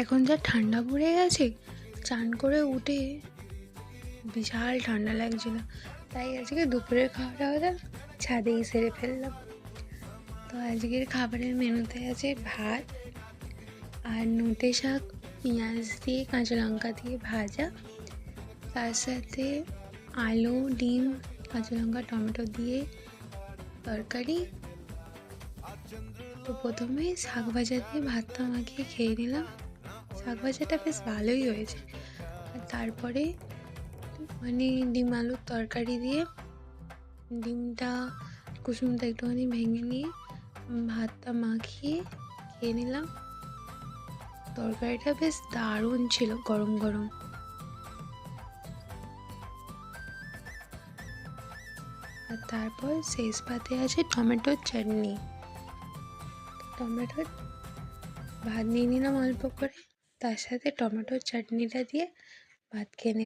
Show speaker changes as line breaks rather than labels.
এখন যা ঠান্ডা পড়ে গেছে, চান করে উঠে বিশাল ঠান্ডা লাগছিল, তাই আজকে দুপুরের খাওয়া দাওয়াটা ছাদেই সেরে ফেললাম। তো আজকের খাবারের মেনুতে আছে ভাত আর নোটে শাক পেঁয়াজ দিয়ে কাঁচা লঙ্কা দিয়ে ভাজা, তার সাথে আলু ডিম কাঁচা লঙ্কা টমেটো দিয়ে তরকারি। তো প্রথমে শাক ভাজা দিয়ে ভাতটা মাখিয়ে খেয়ে নিলাম। শাক ভাজাটা বেশ ভালোই হয়েছে। আর তারপরে ডিম আলুর তরকারি দিয়ে ডিমটা কুসুমটা একটুখানি ভেঙে নিয়ে ভাতটা মাখিয়ে খেয়ে নিলাম। তরকারিটা বেশ দারুণ ছিল, গরম গরম। আর তারপর শেষ পাতে আছে টমেটোর চাটনি। টমেটোর ভাত নিয়ে নিলাম অল্প করে, তার সাথে টমেটোর চাটনিটা দিয়ে ভাত খেয়ে